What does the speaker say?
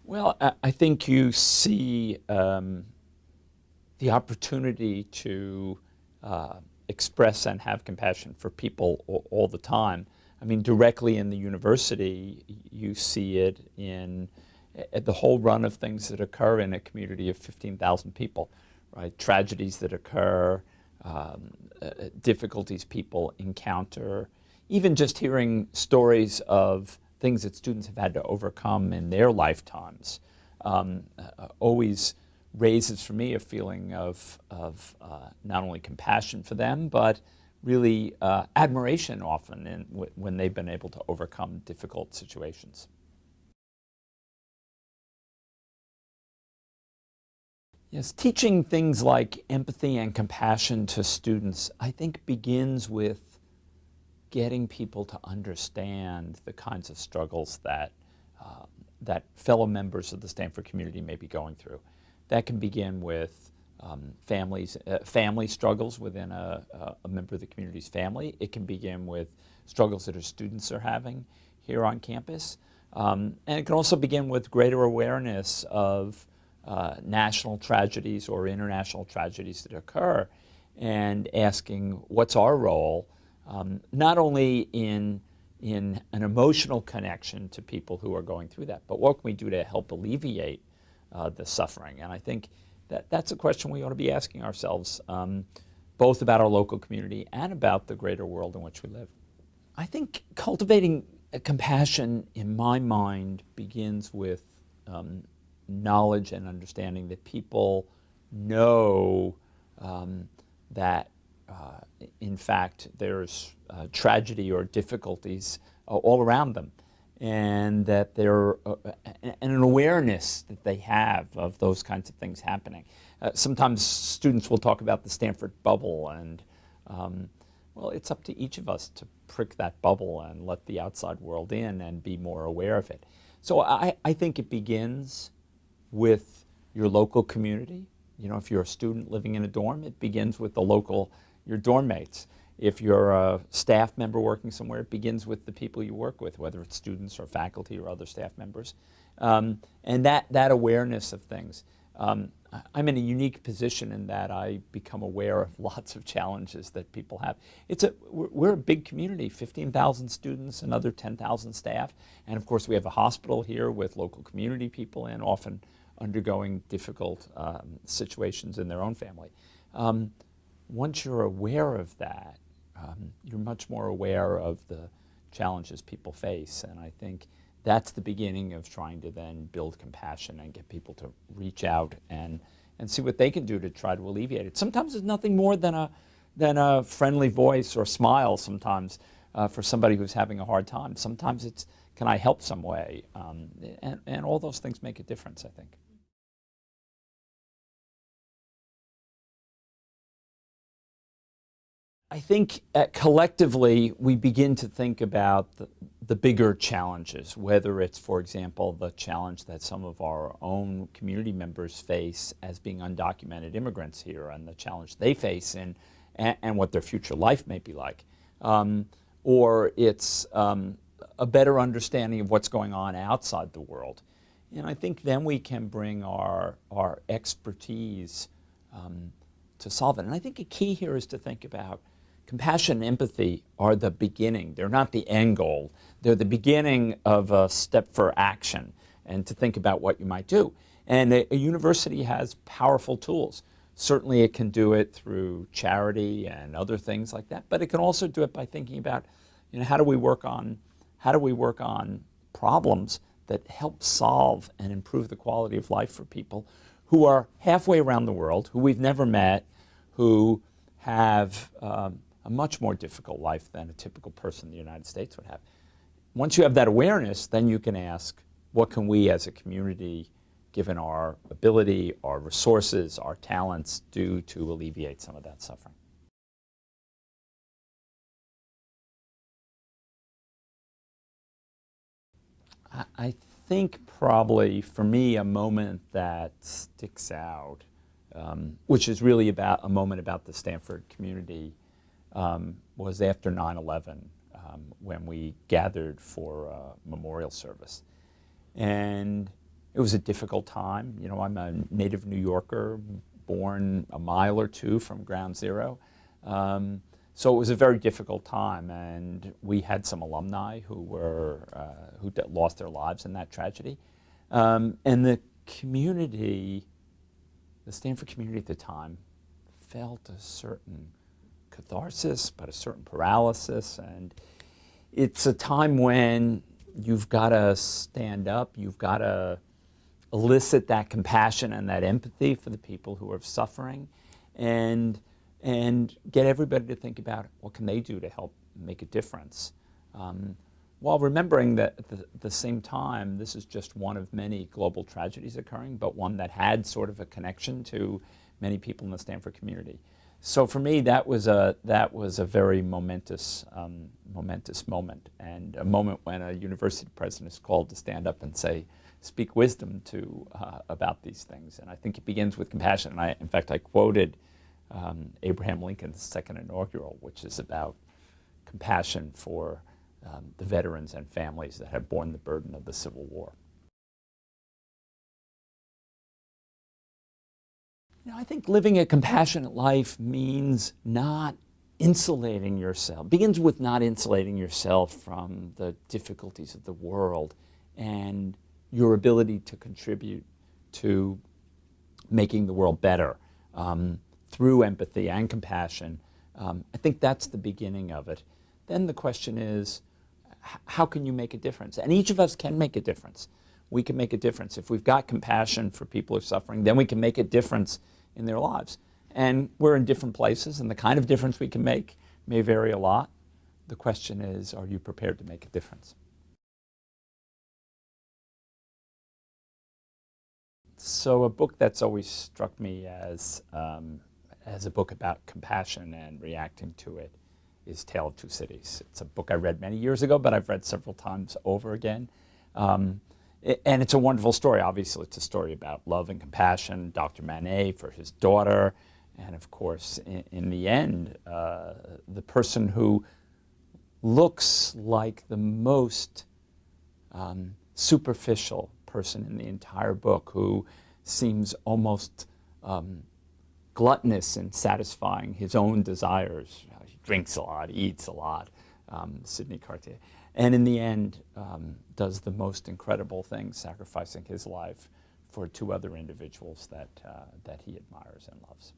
Well, I think you see the opportunity to express and have compassion for people all the time. I mean, directly in the university, you see it in the whole run of things that occur in a community of 15,000 people, right? Tragedies that occur, difficulties people encounter, even just hearing stories of things that students have had to overcome in their lifetimes always raises for me a feeling of not only compassion for them, but really admiration often when they've been able to overcome difficult situations. Yes, teaching things like empathy and compassion to students, I think, begins with getting people to understand the kinds of struggles that that fellow members of the Stanford community may be going through. That can begin with family struggles within a member of the community's family. It can begin with struggles that our students are having here on campus. And it can also begin with greater awareness of national tragedies or international tragedies that occur, and asking what's our role, not only in an emotional connection to people who are going through that, but what can we do to help alleviate the suffering? And I think that's a question we ought to be asking ourselves, both about our local community and about the greater world in which we live. I think cultivating compassion, in my mind, begins with knowledge and understanding that people know that in fact there's tragedy or difficulties all around them, and that and an awareness that they have of those kinds of things happening. Sometimes students will talk about the Stanford bubble, and well, it's up to each of us to prick that bubble and let the outside world in and be more aware of it. So I think it begins with your local community. You know, if you're a student living in a dorm, it begins with your dorm mates. If you're a staff member working somewhere, it begins with the people you work with, whether it's students or faculty or other staff members. And that awareness of things. I'm in a unique position in that I become aware of lots of challenges that people have. We're a big community, 15,000 students, another 10,000 staff. And of course we have a hospital here with local community people and often undergoing difficult situations in their own family. Once you're aware of that, you're much more aware of the challenges people face. And I think that's the beginning of trying to then build compassion and get people to reach out and see what they can do to try to alleviate it. Sometimes it's nothing more than a friendly voice or smile sometimes for somebody who's having a hard time. Sometimes it's, can I help some way? And all those things make a difference, I think. I think collectively we begin to think about the bigger challenges, whether it's, for example, the challenge that some of our own community members face as being undocumented immigrants here and the challenge they face and what their future life may be like. Or it's a better understanding of what's going on outside the world. And I think then we can bring our expertise to solve it. And I think a key here is to think about compassion and empathy are the beginning. They're not the end goal. They're the beginning of a step for action and to think about what you might do. And a university has powerful tools. Certainly it can do it through charity and other things like that, but it can also do it by thinking about, you know, how do we work on problems that help solve and improve the quality of life for people who are halfway around the world, who we've never met, who have a much more difficult life than a typical person in the United States would have. Once you have that awareness, then you can ask, what can we as a community, given our ability, our resources, our talents, do to alleviate some of that suffering? I think probably for me a moment that sticks out, which is really about a moment about the Stanford community, was after 9/11, when we gathered for a memorial service. And It was a difficult time. You know, I'm a native New Yorker, born a mile or two from ground zero. So it was a very difficult time, and we had some alumni who lost their lives in that tragedy. And the community, the Stanford community at the time, felt a certain catharsis, but a certain paralysis. And it's a time when you've got to stand up, you've got to elicit that compassion and that empathy for the people who are suffering, and get everybody to think about what can they do to help make a difference. While remembering that at the same time, this is just one of many global tragedies occurring, but one that had sort of a connection to many people in the Stanford community. So for me, that was a very momentous moment, and a moment when a university president is called to stand up and speak wisdom about these things. And I think it begins with compassion. And in fact, I quoted Abraham Lincoln's second inaugural, which is about compassion for the veterans and families that have borne the burden of the Civil War. You know, I think living a compassionate life means not insulating yourself, begins with not insulating yourself from the difficulties of the world and your ability to contribute to making the world better through empathy and compassion. I think that's the beginning of it. Then the question is, how can you make a difference? And each of us can make a difference. We can make a difference. If we've got compassion for people who are suffering, then we can make a difference in their lives. And we're in different places, and the kind of difference we can make may vary a lot. The question is, are you prepared to make a difference? So a book that's always struck me as a book about compassion and reacting to it is Tale of Two Cities. It's a book I read many years ago, but I've read several times over again. And it's a wonderful story. Obviously, it's a story about love and compassion, Dr. Manet for his daughter, and of course, in the end, the person who looks like the most superficial person in the entire book, who seems almost gluttonous in satisfying his own desires. You know, he drinks a lot, eats a lot, Sidney Cartier. And in the end, does the most incredible thing, sacrificing his life for two other individuals that he admires and loves.